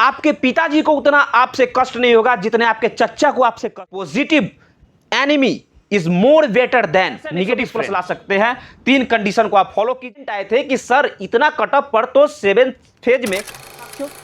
आपके पिताजी को उतना आपसे कष्ट नहीं होगा जितने आपके चच्चा को आपसे कष्ट। Positive enemy is more better than negative plus ला सकते हैं। 3 कंडीशन को आप फॉलो कीजिए। आए थे कि सर इतना कटअप पर तो 7th फेज में,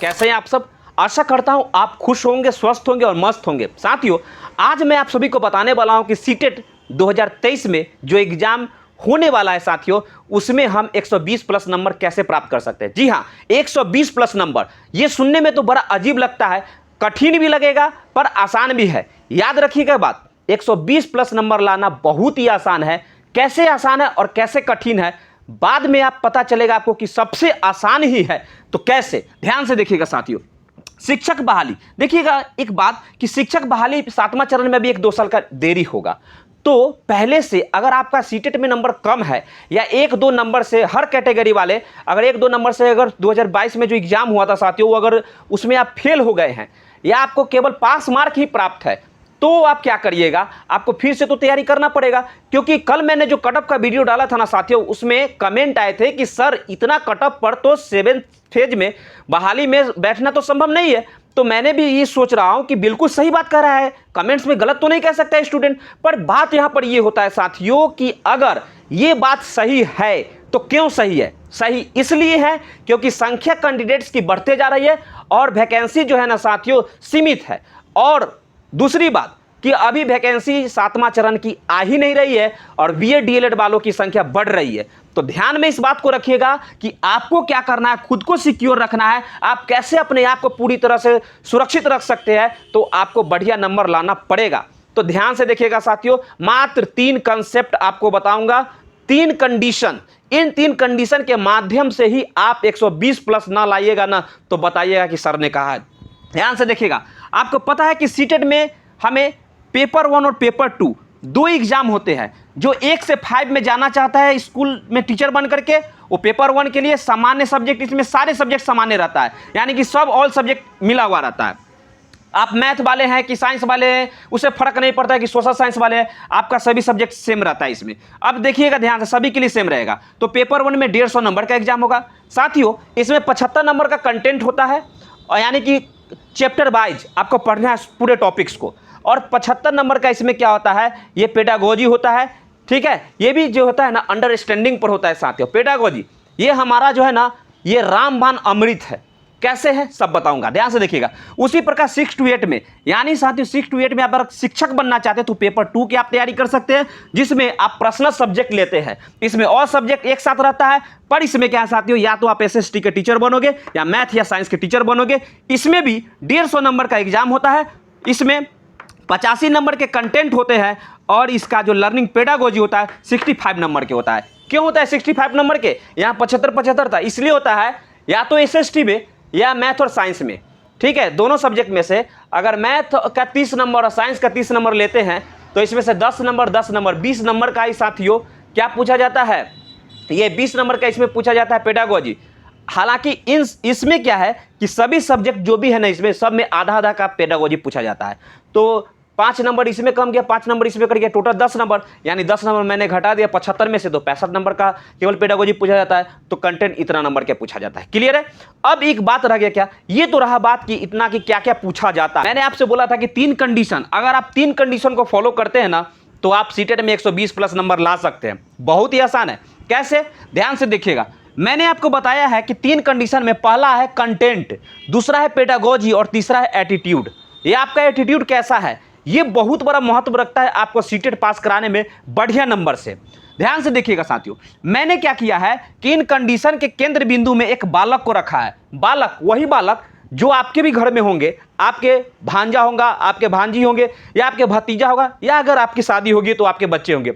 कैसे हैं आप सब? आशा करता हूं आप खुश होंगे, स्वस्थ होंगे और मस्त होंगे। साथियों, आज मैं आप सभी को बताने वाला हूं कि सीटेट 2023 में जो एग्जाम होने वाला है साथियों, उसमें हम 120 प्लस नंबर कैसे प्राप्त कर सकते हैं। जी हां, 120 प्लस नंबर, ये सुनने में तो बड़ा अजीब लगता है, कठिन भी लगेगा पर आसान भी है। याद रखिएगा बात, 120 प्लस नंबर लाना बहुत ही आसान है। कैसे आसान है और कैसे कठिन है, बाद में आप पता चलेगा आपको कि सबसे आसान ही है तो कैसे। ध्यान से देखिएगा साथियों, शिक्षक बहाली, देखिएगा एक बात कि शिक्षक बहाली 7वां चरण में भी 1-2 साल का देरी होगा। तो पहले से अगर आपका सीटेट में नंबर कम है या 1-2 नंबर से, हर कैटेगरी वाले अगर 1-2 नंबर से, अगर 2022 में जो एग्जाम हुआ था साथियों, अगर उसमें आप फेल हो गए हैं या आपको केवल पास मार्क ही प्राप्त है, तो आप क्या करिएगा, आपको फिर से तो तैयारी करना पड़ेगा। क्योंकि कल मैंने जो कटअप का वीडियो डाला था ना साथियों, उसमें कमेंट आए थे कि सर इतना कटअप पर तो 7th फेज में बहाली में बैठना तो संभव नहीं है। तो मैंने भी ये सोच रहा हूं कि बिल्कुल सही बात कर रहा है, कमेंट्स में गलत तो नहीं कह सकता स्टूडेंट। पर बात यहां पर ये होता है साथियों कि अगर ये बात सही है तो क्यों सही है? सही इसलिए है क्योंकि संख्या कैंडिडेट्स की बढ़ते जा रही है और वैकेंसी जो है ना साथियों सीमित है। और दूसरी बात कि अभी वैकेंसी 7वां चरण की आ ही नहीं रही है और बीएड डीएलएड वालों की संख्या बढ़ रही है। तो ध्यान में इस बात को रखिएगा कि आपको क्या करना है, खुद को सिक्योर रखना है। आप कैसे अपने आप को पूरी तरह से सुरक्षित रख सकते हैं, तो आपको बढ़िया नंबर लाना पड़ेगा। तो ध्यान से देखिएगा साथियों, मात्र 3 कंसेप्ट आपको बताऊंगा, 3 कंडीशन। इन 3 कंडीशन के माध्यम से ही आप 120 प्लस ना लाइएगा ना तो बताइएगा कि सर ने कहा है। ध्यान से देखिएगा, आपको पता है कि सीटेट में हमें पेपर 1 और पेपर 2 2 एग्जाम होते हैं। जो 1 से 5 में जाना चाहता है स्कूल में टीचर बन करके, वो पेपर 1 के लिए सामान्य सब्जेक्ट, इसमें सारे सब्जेक्ट सामान्य रहता है, यानी कि सब ऑल सब्जेक्ट मिला हुआ रहता है। आप मैथ वाले हैं कि साइंस वाले हैं, उसे फर्क नहीं पड़ता है कि सोशल साइंस वाले हैं, आपका सभी सब्जेक्ट सेम रहता है इसमें। अब देखिएगा ध्यान से, सभी के लिए सेम रहेगा। तो पेपर 1 में 150 नंबर का एग्जाम होगा साथियों। इसमें 75 नंबर का कंटेंट होता है, और यानी कि चैप्टर वाइज आपको पढ़ना है पूरे टॉपिक्स को। और 75 नंबर का इसमें क्या होता है, ये पेडागोजी होता है, ठीक है। ये भी जो होता है ना अंडरस्टैंडिंग पर होता है साथियों। पेडागोजी ये हमारा जो है ना, ये रामबाण अमृत है। कैसे है सब बताऊंगा, ध्यान से देखिएगा। उसी प्रकार 6 to 8 में, यानी साथियों 6 to 8 में आप अगर शिक्षक बनना चाहते हैं तो पेपर 2 की आप तैयारी कर सकते हैं, जिसमें आप पर्सनल सब्जेक्ट लेते हैं। इसमें और सब्जेक्ट एक साथ रहता है, पर इसमें क्या है साथियों, या तो आप एसएसटी के टीचर बनोगे या मैथ या साइंस के टीचर बनोगे। इसमें भी 150 नंबर का एग्जाम होता है। इसमें 85 नंबर के कंटेंट होते हैं और इसका जो लर्निंग पेडागोजी होता है 65 नंबर के होता है। क्यों होता है 65 नंबर के? यहाँ 75 था, इसलिए होता है या तो एसएसटी में या मैथ और साइंस में, ठीक है। दोनों सब्जेक्ट में से अगर मैथ का 30 नंबर और साइंस का 30 नंबर लेते हैं तो इसमें से 10 नंबर 20 नंबर का ही साथियों क्या पूछा जाता है, ये 20 नंबर का इसमें पूछा जाता है पेडागोजी। हालांकि इसमें क्या है कि सभी सब्जेक्ट जो भी है ना, इसमें सब में आधा आधा का पेडागोजी पूछा जाता है। तो 5 नंबर इसमें कम गया, 5 नंबर इसमें कर गया, टोटल 10 नंबर, यानी 10 नंबर मैंने घटा दिया 75 में से, तो 65 नंबर का केवल पेडागोजी पूछा जाता है। तो कंटेंट इतना नंबर के पूछा जाता है। क्लियर है? अब एक बात रह गया, क्या ये तो रहा बात कि इतना कि क्या क्या पूछा जाता है। मैंने आपसे बोला था कि 3 कंडीशन, अगर आप 3 कंडीशन को फॉलो करते हैं ना तो आप सीटेट में 120 प्लस नंबर ला सकते हैं। बहुत ही आसान है। कैसे? ध्यान से देखिएगा, मैंने आपको बताया है कि 3 कंडीशन में पहला है कंटेंट, दूसरा है पेडागोजी और तीसरा है एटीट्यूड। ये आपका एटीट्यूड कैसा है, ये बहुत बड़ा महत्व रखता है आपको सीटेट पास कराने में बढ़िया नंबर से। ध्यान से देखिएगा साथियों, मैंने क्या किया है कि इन कंडीशन के केंद्र बिंदु में एक बालक को रखा है। बालक वही बालक जो आपके भी घर में होंगे, आपके भांजा होगा, आपके भांजी होंगे, या आपके भतीजा होगा, या अगर आपकी शादी होगी तो आपके बच्चे होंगे।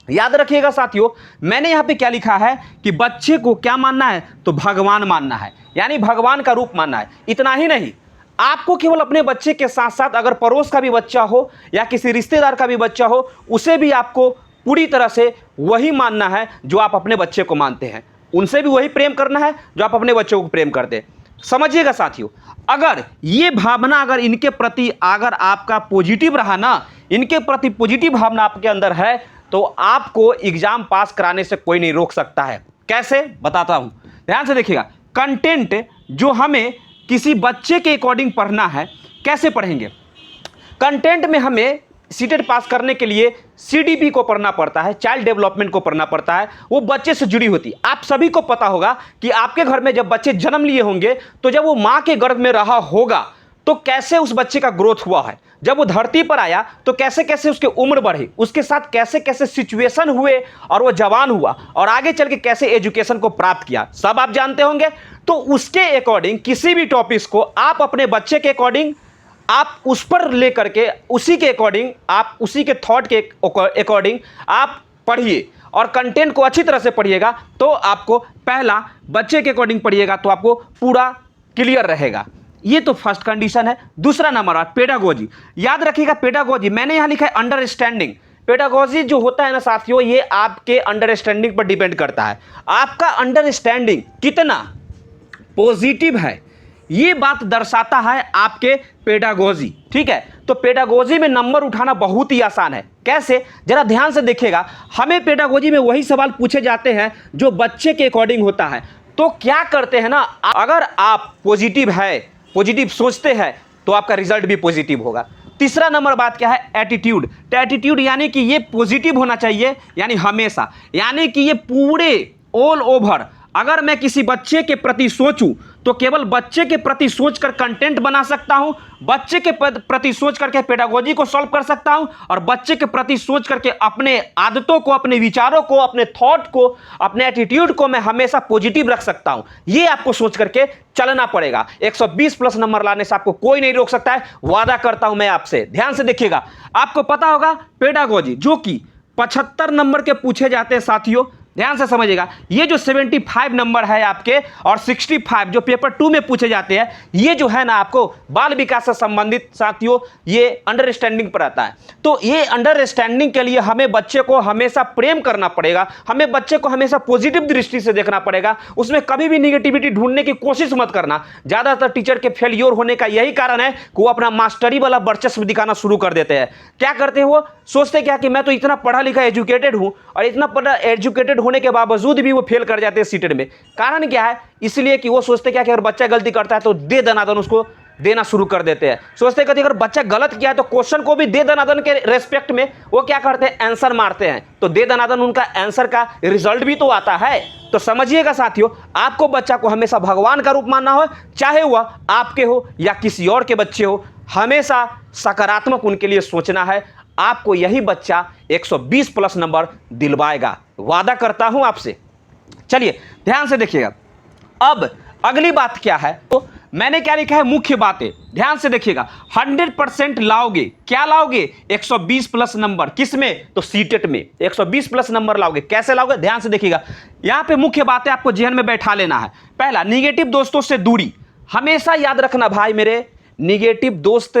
याद रखिएगा साथियों, मैंने यहाँ पे क्या लिखा है कि बच्चे को क्या मानना है, तो भगवान मानना है, यानी भगवान का रूप मानना है। इतना ही नहीं, आपको केवल अपने बच्चे के साथ साथ अगर पड़ोस का भी बच्चा हो या किसी रिश्तेदार का भी बच्चा हो, उसे भी आपको पूरी तरह से वही मानना है जो आप अपने बच्चे को मानते हैं। उनसे भी वही प्रेम करना है जो आप अपने बच्चों को प्रेम करते हैं। समझिएगा साथियों, अगर ये भावना अगर इनके प्रति अगर आपका पॉजिटिव रहा ना, इनके प्रति पॉजिटिव भावना आपके अंदर है, तो आपको एग्जाम पास कराने से कोई नहीं रोक सकता है। कैसे बताता हूं, ध्यान से देखिएगा। कंटेंट जो हमें किसी बच्चे के अकॉर्डिंग पढ़ना है, कैसे पढ़ेंगे? कंटेंट में हमें सीटेट पास करने के लिए CDP को पढ़ना पड़ता है, चाइल्ड डेवलपमेंट को पढ़ना पड़ता है, वो बच्चे से जुड़ी होती है। आप सभी को पता होगा कि आपके घर में जब बच्चे जन्म लिए होंगे तो जब वो माँ के गर्भ में रहा होगा तो कैसे उस बच्चे का ग्रोथ हुआ है, जब वो धरती पर आया तो कैसे कैसे उसकी उम्र बढ़ी, उसके साथ कैसे कैसे सिचुएशन हुए और वो जवान हुआ और आगे चल के कैसे एजुकेशन को प्राप्त किया, सब आप जानते होंगे। तो उसके अकॉर्डिंग किसी भी टॉपिक्स को आप अपने बच्चे के अकॉर्डिंग आप उस पर लेकर के उसी के अकॉर्डिंग आप उसी के थॉट के अकॉर्डिंग आप पढ़िए और कंटेंट को अच्छी तरह से पढ़िएगा। तो आपको पहला बच्चे के अकॉर्डिंग पढ़िएगा तो आपको पूरा क्लियर रहेगा। ये तो फर्स्ट कंडीशन है। दूसरा नंबर पेडागोजी, याद रखिएगा पेडागोजी मैंने यहाँ लिखा है अंडरस्टैंडिंग। पेडागोजी जो होता है ना साथियों, ये आपके अंडरस्टैंडिंग पर डिपेंड करता है। आपका अंडरस्टैंडिंग कितना पॉजिटिव है ये बात दर्शाता है आपके पेडागोजी, ठीक है। तो पेडागोजी में नंबर उठाना बहुत ही आसान है। कैसे, जरा ध्यान से देखिएगा। हमें पेडागोजी में वही सवाल पूछे जाते हैं जो बच्चे के अकॉर्डिंग होता है। तो क्या करते हैं ना, अगर आप पॉजिटिव है, पॉजिटिव सोचते हैं तो आपका रिजल्ट भी पॉजिटिव होगा। तीसरा नंबर बात क्या है, एटीट्यूड। तो एटीट्यूड यानी कि ये पॉजिटिव होना चाहिए, यानी हमेशा, यानी कि ये पूरे ऑल ओवर अगर मैं किसी बच्चे के प्रति सोचूं तो केवल बच्चे के प्रति सोचकर कंटेंट बना सकता हूं, बच्चे के प्रति सोच करके पेडागोजी को सॉल्व कर सकता हूं और बच्चे के प्रति सोच करके अपने आदतों को, अपने विचारों को, अपने थॉट को, अपने एटीट्यूड को मैं हमेशा पॉजिटिव रख सकता हूं। ये आपको सोच करके चलना पड़ेगा। 120 प्लस नंबर लाने से आपको कोई नहीं रोक सकता है, वादा करता हूं मैं आपसे। ध्यान से देखिएगा, आपको पता होगा पेडागोजी जो कि 75 नंबर के पूछे जाते हैं साथियों, ध्यान से समझिएगा। ये जो 75 नंबर है आपके और 65 जो पेपर 2 में पूछे जाते हैं, ये जो है ना आपको बाल विकास से संबंधित साथियों, ये अंडरस्टैंडिंग पर आता है। तो ये अंडरस्टैंडिंग के लिए हमें बच्चे को हमेशा प्रेम करना पड़ेगा, हमें बच्चे को हमेशा पॉजिटिव दृष्टि से देखना पड़ेगा, उसमें कभी भी निगेटिविटी ढूंढने की कोशिश मत करना। ज़्यादातर टीचर के फेलियर होने का यही कारण है कि वो अपना मास्टरी वाला वर्चस्व दिखाना शुरू कर देते हैं। क्या करते हैं वो, सोचते क्या कि मैं तो इतना पढ़ा लिखा एजुकेटेड हूँ और इतना पढ़ा एजुकेटेड होने के बावजूद भी वो फेल कर जाते हैं सीटेट में। कारण क्या है, इसलिए कि वो सोचते क्या कि अगर बच्चा गलती करता है तो दे दनादन उसको देना शुरू कर देते हैं। सोचते कि अगर बच्चा गलत किया है तो क्वेश्चन को भी दे दनादन के रेस्पेक्ट में वो क्या करते हैं, आंसर मारते हैं। तो दे दनादन उनका आंसर का रिजल्ट भी तो आता है। तो समझिएगा साथियों, आपको बच्चा को हमेशा भगवान का रूप मानना हो, चाहे वह आपके हो या किसी और के बच्चे हो, हमेशा सकारात्मक उनके लिए सोचना है। आपको यही बच्चा 120 प्लस नंबर दिलवाएगा, वादा करता हूं आपसे। चलिए ध्यान से देखिएगा। अब अगली बात क्या है, तो मैंने क्या लिखा है, मुख्य बातें। ध्यान से देखिएगा, 100% लाओगे, क्या लाओगे, 120 प्लस नंबर। किस में, तो सीटेट में 120 प्लस नंबर लाओगे। कैसे लाओगे, ध्यान से देखिएगा। यहां पे मुख्य बातें आपको जहन में बैठा लेना है। पहला, निगेटिव दोस्तों से दूरी। हमेशा याद रखना भाई मेरे, निगेटिव दोस्त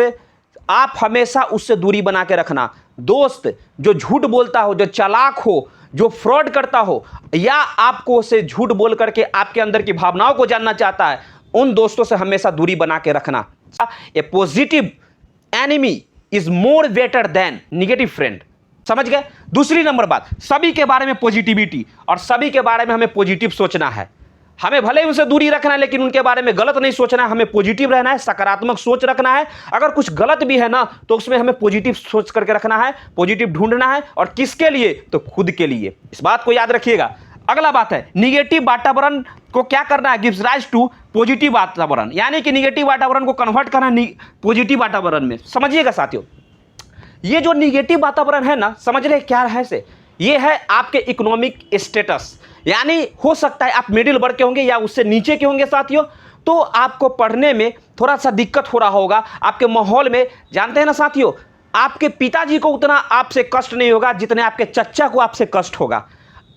आप हमेशा उससे दूरी बना के रखना। दोस्त जो झूठ बोलता हो, जो चालाक हो, जो फ्रॉड करता हो, या आपको से झूठ बोल करके आपके अंदर की भावनाओं को जानना चाहता है, उन दोस्तों से हमेशा दूरी बना के रखना। A positive enemy is more better than negative friend. समझ गए। दूसरी नंबर बात, सभी के बारे में पॉजिटिविटी और सभी के बारे में हमें पॉजिटिव सोचना है। हमें भले ही उनसे दूरी रखना है लेकिन उनके बारे में गलत नहीं सोचना है, हमें पॉजिटिव रहना है, सकारात्मक सोच रखना है। अगर कुछ गलत भी है ना तो उसमें हमें पॉजिटिव सोच करके रखना है, पॉजिटिव ढूंढना है। और किसके लिए, तो खुद के लिए। इस बात को याद रखिएगा। अगला बात है, निगेटिव वातावरण को क्या करना है, गिव्स राइज टू पॉजिटिव वातावरण, यानी कि निगेटिव वातावरण को कन्वर्ट करना पॉजिटिव वातावरण में। समझिएगा साथियों, ये जो निगेटिव वातावरण है ना, समझ रहे क्या है से, ये है आपके इकोनॉमिक स्टेटस। यानी हो सकता है आप मिडिल वर्ग के होंगे या उससे नीचे के होंगे साथियों, तो आपको पढ़ने में थोड़ा सा दिक्कत हो रहा होगा। आपके माहौल में, जानते हैं ना साथियों, आपके पिताजी को उतना आपसे कष्ट नहीं होगा जितने आपके चच्चा को आपसे कष्ट होगा।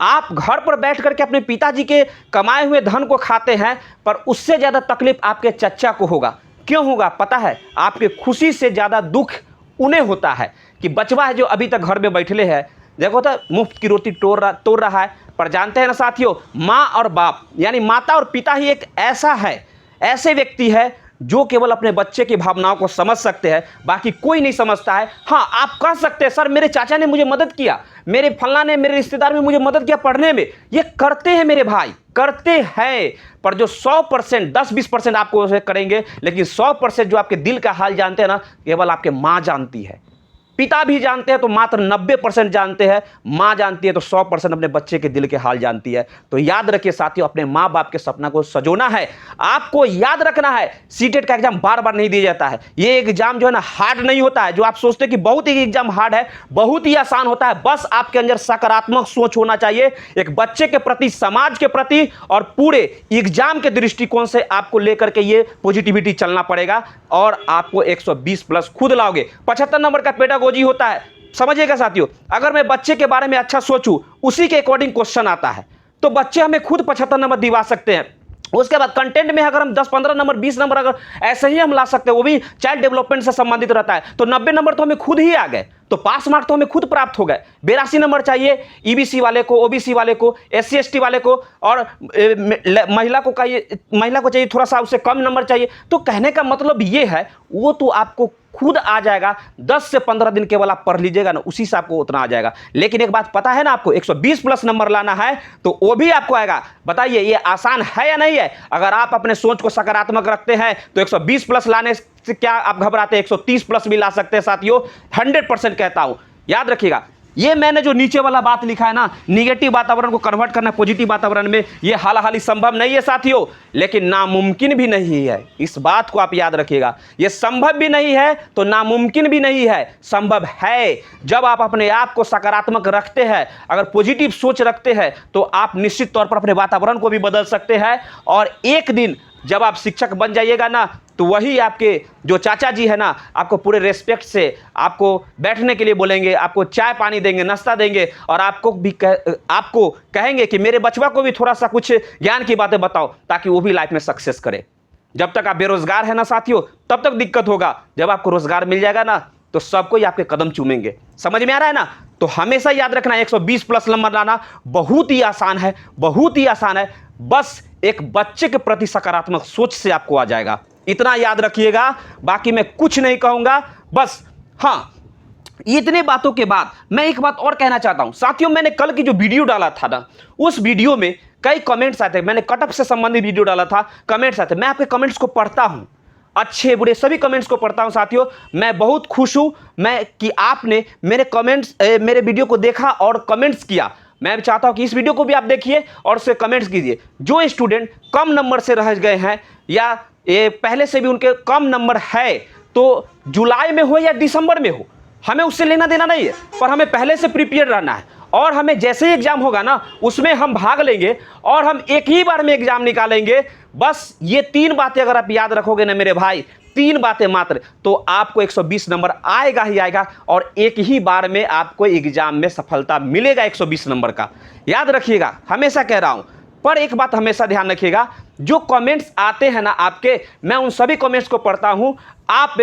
आप घर पर बैठ करके अपने पिताजी के कमाए हुए धन को खाते हैं, पर उससे ज़्यादा तकलीफ आपके चच्चा को होगा। क्यों होगा पता है, आपके खुशी से ज़्यादा दुख उन्हें होता है कि बचवा है जो अभी तक घर में बैठले है, देखो तो मुफ्त की रोटी तोड़ रहा है। पर जानते हैं ना साथियों, माँ और बाप यानी माता और पिता ही एक ऐसा है, ऐसे व्यक्ति है जो केवल अपने बच्चे की भावनाओं को समझ सकते हैं, बाकी कोई नहीं समझता है। हाँ, आप कह सकते हैं सर मेरे चाचा ने मुझे मदद किया, मेरे फल्ला ने, मेरे रिश्तेदार ने मुझे मदद किया पढ़ने में। ये करते हैं मेरे भाई, करते हैं, पर जो 100%, 10-20% आपको उसे करेंगे, लेकिन 100% जो आपके दिल का हाल जानते हैं ना, केवल आपके माँ जानती है। पिता भी जानते हैं तो मात्र 90% जानते हैं, माँ जानती है तो 100% अपने बच्चे के दिल के हाल जानती है। तो याद रखिए साथियों, अपने माँ बाप के सपना को सजोना है। आपको याद रखना है, सीटेट का एग्जाम बार बार नहीं दिया जाता है। ये एग्जाम जो है ना हार्ड नहीं होता है, जो आप सोचते हैं कि बहुत ही एग्जाम हार्ड है, बहुत ही आसान होता है। बस आपके अंदर सकारात्मक सोच होना चाहिए, एक बच्चे के प्रति, समाज के प्रति और पूरे एग्जाम के दृष्टिकोण से आपको लेकर के ये पॉजिटिविटी चलना पड़ेगा और आपको 120 प्लस खुद लाओगे। 75 नंबर का पेडागोजी होता है, समझिएगा साथियों। अगर मैं बच्चे के बारे में अच्छा सोचूं, उसी के अकॉर्डिंग क्वेश्चन आता है, तो बच्चे हमें खुद 75 नंबर दिवा सकते हैं। उसके बाद कंटेंट में अगर हम 10-15 नंबर, 20 नंबर अगर ऐसे ही हम ला सकते हैं, वो भी चाइल्ड डेवलपमेंट से संबंधित रहता है, तो 90 नंबर तो हमें खुद ही आ गए, तो पास मार्क तो हमें खुद प्राप्त हो गए। 82 नंबर चाहिए ईबीसी वाले को, ओबीसी वाले को, SC ST वाले को, और महिला को चाहिए थोड़ा सा उससे कम नंबर चाहिए। तो कहने का मतलब ये है, वो तो आपको खुद आ जाएगा। 10 से 15 दिन केवल आप पढ़ लीजिएगा ना, उसी से आपको उतना आ जाएगा। लेकिन एक बात पता है ना, आपको 120 प्लस नंबर लाना है तो वो भी आपको आएगा। बताइए ये आसान है या नहीं है? अगर आप अपने सोच को सकारात्मक रखते हैं तो 120 प्लस लाने से क्या आप घबराते हैं? 130 प्लस भी ला सकते हैं साथियों, 100% कहता हूं। याद रखिएगा, ये मैंने जो नीचे वाला बात लिखा है ना, निगेटिव वातावरण को कन्वर्ट करना पॉजिटिव वातावरण में, ये हालाहाली संभव नहीं है साथियों, लेकिन नामुमकिन भी नहीं है। इस बात को आप याद रखिएगा, ये संभव भी नहीं है तो नामुमकिन भी नहीं है, संभव है। जब आप अपने आप को सकारात्मक रखते हैं, अगर पॉजिटिव सोच रखते हैं, तो आप निश्चित तौर पर अपने वातावरण को भी बदल सकते हैं। और एक दिन जब आप शिक्षक बन जाइएगा ना, तो वही आपके जो चाचा जी है ना, आपको पूरे रेस्पेक्ट से आपको बैठने के लिए बोलेंगे, आपको चाय पानी देंगे, नाश्ता देंगे, और आपको कहेंगे कि मेरे बचवा को भी थोड़ा सा कुछ ज्ञान की बातें बताओ, ताकि वो भी लाइफ में सक्सेस करे। जब तक आप बेरोजगार है ना साथियों, तब तक दिक्कत होगा। जब आपको रोजगार मिल जाएगा ना, तो सबको ही आपके कदम चूमेंगे। समझ में आ रहा है ना? तो हमेशा याद रखना, 120 प्लस नंबर लाना बहुत ही आसान है, बहुत ही आसान है। बस एक बच्चे के प्रति सकारात्मक सोच से आपको आ जाएगा, इतना याद रखिएगा। बाकी मैं कुछ नहीं कहूंगा। बस हाँ, इतने बातों के बाद मैं एक बात और कहना चाहता हूं साथियों। मैंने कल की जो वीडियो डाला था ना, उस वीडियो में कई कमेंट्स आते हैं। मैंने कटअप से संबंधित वीडियो डाला था, कमेंट्स आते हैं। मैं आपके कमेंट्स को पढ़ता हूं, अच्छे बुरे सभी कमेंट्स को पढ़ता हूं साथियों। मैं बहुत खुश हूं कि आपने मेरे वीडियो को देखा और कमेंट्स किया। मैं चाहता हूं कि इस वीडियो को भी आप देखिए और उससे कमेंट्स कीजिए। जो स्टूडेंट कम नंबर से रह गए हैं, या ये पहले से भी उनके कम नंबर है, तो जुलाई में हो या दिसंबर में हो, हमें उससे लेना देना नहीं है, पर हमें पहले से प्रिपेयर रहना है। और हमें जैसे ही एग्जाम होगा ना, उसमें हम भाग लेंगे और हम एक ही बार में एग्जाम निकालेंगे। बस ये 3 बातें अगर आप याद रखोगे ना मेरे भाई, 3 बातें मात्र, तो आपको 120 नंबर आएगा ही आएगा, और एक ही बार में आपको एग्जाम में सफलता मिलेगा 120 नंबर का। याद रखिएगा, हमेशा कह रहा हूं। पर एक बात हमेशा ध्यान रखिएगा, जो कमेंट्स आते हैं ना आपके, मैं उन सभी कमेंट्स को पढ़ता हूं। आप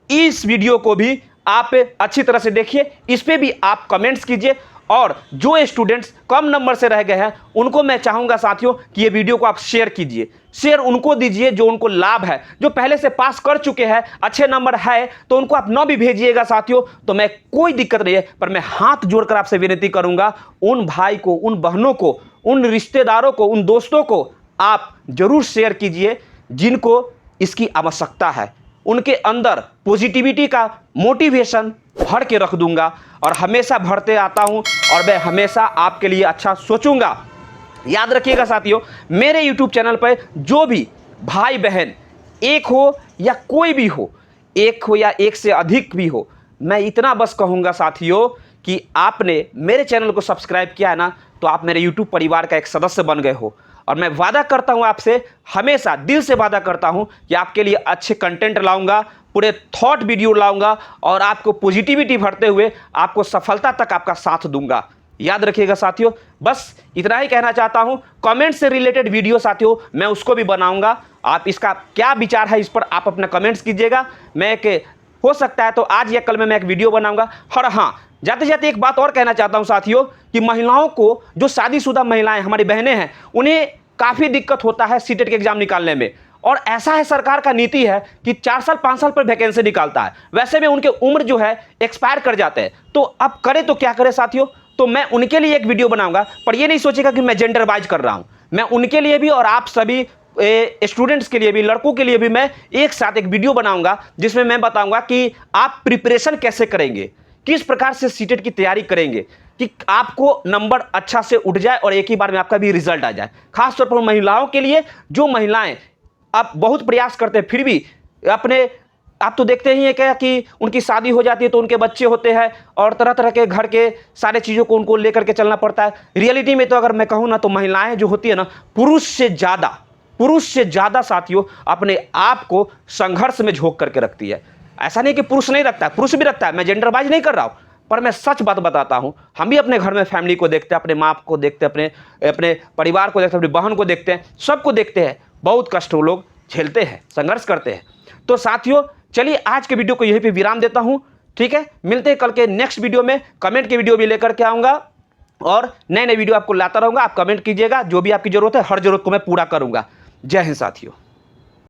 इस वीडियो को भी आप अच्छी तरह से देखिए, इस पे भी आप कमेंट्स कीजिए। और जो स्टूडेंट्स कम नंबर से रह गए हैं, उनको मैं चाहूंगा साथियों कि ये वीडियो को आप शेयर कीजिए, शेयर उनको दीजिए जो उनको लाभ है। जो पहले से पास कर चुके हैं, अच्छे नंबर है, तो उनको आप 9 भी भेजिएगा साथियों, तो मैं कोई दिक्कत नहीं है। पर मैं हाथ जोड़कर आपसे विनती करूंगा, उन भाई को, उन बहनों को, उन रिश्तेदारों को, उन दोस्तों को आप जरूर शेयर कीजिए जिनको इसकी आवश्यकता है। उनके अंदर पॉजिटिविटी का मोटिवेशन भर के रख दूंगा, और हमेशा भरते आता हूं, और मैं हमेशा आपके लिए अच्छा सोचूंगा। याद रखिएगा साथियों, मेरे YouTube चैनल पर जो भी भाई बहन, एक हो या कोई भी हो, एक हो या एक से अधिक भी हो, मैं इतना बस कहूंगा साथियों कि आपने मेरे चैनल को सब्सक्राइब किया है ना, तो आप मेरे YouTube परिवार का एक सदस्य बन गए हो। और मैं वादा करता हूं आपसे, हमेशा दिल से वादा करता हूं कि आपके लिए अच्छे कंटेंट लाऊंगा, पूरे थॉट वीडियो लाऊंगा, और आपको पॉजिटिविटी भरते हुए आपको सफलता तक आपका साथ दूंगा। याद रखिएगा साथियों, बस इतना ही कहना चाहता हूं। कमेंट से रिलेटेड वीडियो साथियों मैं उसको भी बनाऊंगा। आप इसका क्या विचार है, इस पर आप अपना कमेंट्स कीजिएगा। मैं हो सकता है तो आज या कल में मैं एक वीडियो बनाऊंगा। और हाँ, जाते जाते एक बात और कहना चाहता हूं साथियों कि महिलाओं को, जो शादीशुदा महिलाएं हमारी बहनें हैं, उन्हें काफ़ी दिक्कत होता है सीटेट के एग्जाम निकालने में। और ऐसा है सरकार का नीति है कि 4 साल 5 साल पर वैकेंसी निकालता है। वैसे में उनके उम्र जो है एक्सपायर कर जाते हैं, तो अब करें तो क्या करें साथियों। तो मैं उनके लिए एक वीडियो बनाऊंगा, पर ये नहीं सोचेगा कि मैं जेंडर वाइज कर रहा हूं। मैं उनके लिए भी और आप सभी स्टूडेंट्स के लिए भी, लड़कों के लिए भी मैं एक साथ एक वीडियो बनाऊंगा जिसमें मैं बताऊंगा कि आप प्रिपरेशन कैसे करेंगे, किस प्रकार से सीटेट की तैयारी करेंगे कि आपको नंबर अच्छा से उठ जाए और एक ही बार में आपका भी रिजल्ट आ जाए। खासतौर पर महिलाओं के लिए, जो महिलाएं आप बहुत प्रयास करते हैं फिर भी अपने, आप तो देखते ही हैं क्या कि उनकी शादी हो जाती है तो उनके बच्चे होते हैं और तरह तरह के घर के सारे चीज़ों को उनको लेकर के चलना पड़ता है। रियलिटी में तो अगर मैं कहूँ ना, तो महिलाएं जो होती है ना, पुरुष से ज़्यादा साथियों अपने आप को संघर्ष में झोंक करके रखती है। ऐसा नहीं कि पुरुष नहीं रखता है, पुरुष भी रखता है, मैं जेंडर वाइज नहीं कर रहा हूँ, पर मैं सच बात बताता हूँ। हम भी अपने घर में फैमिली को देखते हैं, अपने माँ को देखते हैं, अपने परिवार को देखते हैं, अपनी बहन को देखते हैं, सबको देखते हैं, बहुत कष्ट वो लोग झेलते हैं, संघर्ष करते हैं। तो साथियों चलिए आज के वीडियो को यहीं पे विराम देता हूं, ठीक है। मिलते हैं कल के नेक्स्ट वीडियो में, कमेंट की वीडियो भी लेकर के आऊंगा और नए नए वीडियो आपको लाता रहूंगा। आप कमेंट कीजिएगा, जो भी आपकी जरूरत है हर जरूरत को मैं पूरा करूंगा। जय हिंद साथियों।